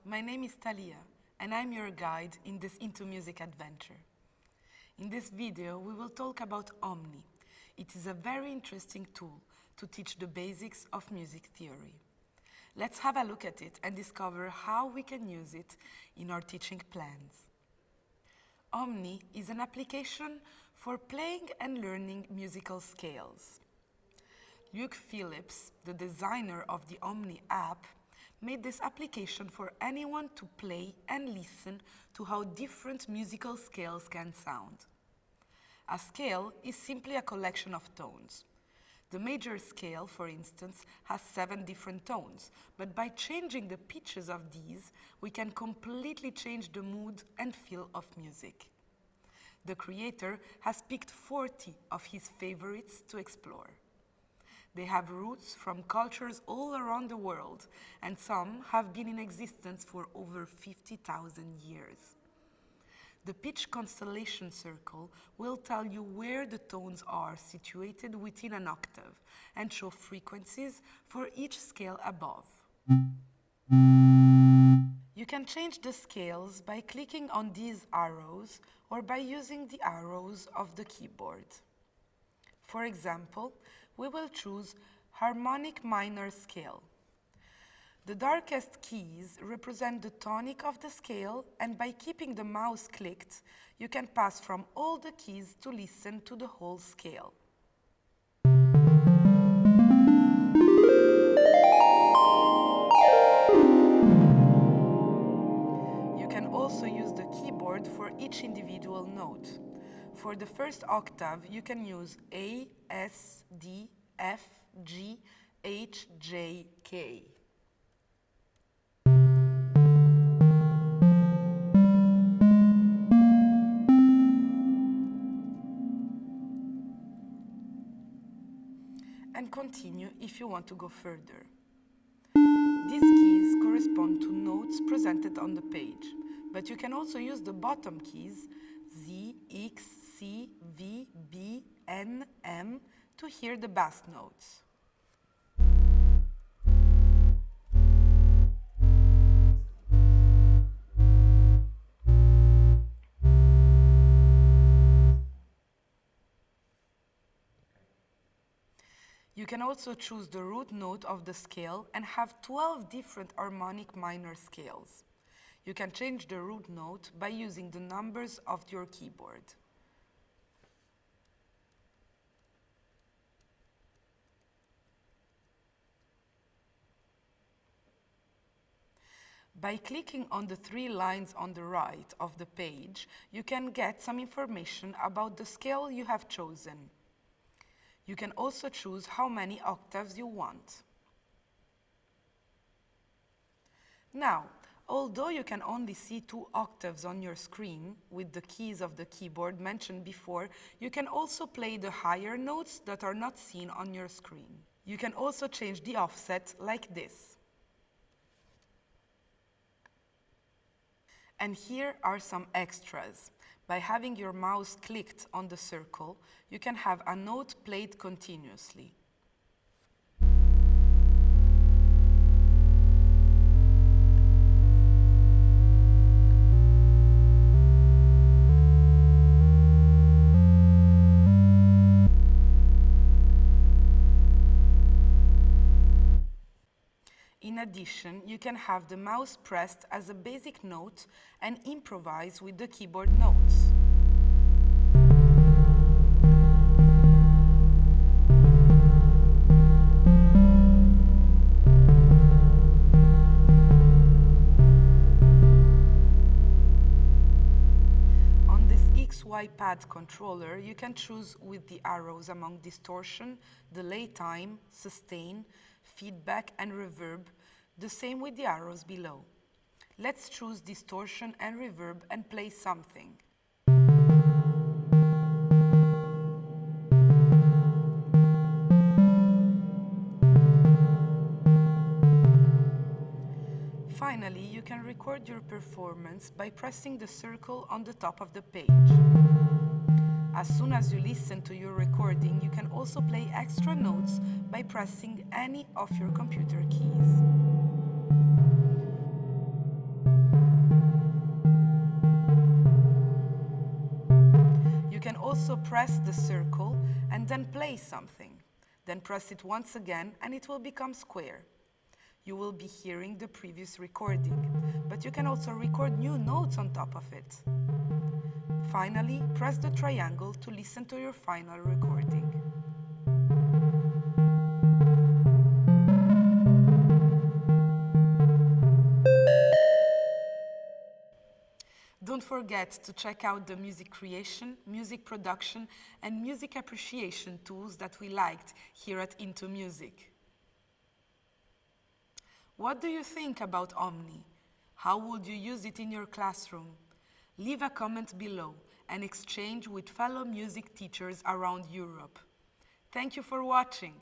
My name is Talia, and I'm your guide in this intoMUSIC adventure. In this video, we will talk about OMNI. It is a very interesting tool to teach the basics of music theory. Let's have a look at it and discover how we can use it in our teaching plans. OMNI is an application for playing and learning musical scales. Luke Phillips, the designer of the OMNI app, made this application for anyone to play and listen to how different musical scales can sound. A scale is simply a collection of tones. The major scale, for instance, has 7 different tones, but by changing the pitches of these, we can completely change the mood and feel of music. The creator has picked 40 of his favorites to explore. They have roots from cultures all around the world, and some have been in existence for over 50,000 years. The pitch constellation circle will tell you where the tones are situated within an octave and show frequencies for each scale above. You can change the scales by clicking on these arrows or by using the arrows of the keyboard. For example, we will choose harmonic minor scale. The darkest keys represent the tonic of the scale, and by keeping the mouse clicked, you can pass from all the keys to listen to the whole scale. You can also use the keyboard for each individual note. For the first octave, you can use A, S, D, F, G, H, J, K. And continue if you want to go further. These keys correspond to notes presented on the page, but you can also use the bottom keys Z, X, C, V, B, N, M to hear the bass notes. You can also choose the root note of the scale and have 12 different harmonic minor scales. You can change the root note by using the numbers of your keyboard. By clicking on the 3 lines on the right of the page, you can get some information about the scale you have chosen. You can also choose how many octaves you want. Now, although you can only see 2 octaves on your screen with the keys of the keyboard mentioned before, you can also play the higher notes that are not seen on your screen. You can also change the offset like this. And here are some extras. By having your mouse clicked on the circle, you can have a note played continuously. In addition, you can have the mouse pressed as a basic note and improvise with the keyboard notes. On this XY pad controller, you can choose with the arrows among distortion, delay time, sustain, feedback and reverb, the same with the arrows below. Let's choose distortion and reverb and play something. Finally, you can record your performance by pressing the circle on the top of the page. As soon as you listen to your recording, you can also play extra notes by pressing any of your computer keys. also press the circle and then play something. Then press it once again and it will become square. You will be hearing the previous recording, but you can also record new notes on top of it. Finally, press the triangle to listen to your final recording. Don't forget to check out the music creation, music production, and music appreciation tools that we liked here at intoMUSIC. What do you think about OMNI? How would you use it in your classroom? Leave a comment below and exchange with fellow music teachers around Europe. Thank you for watching.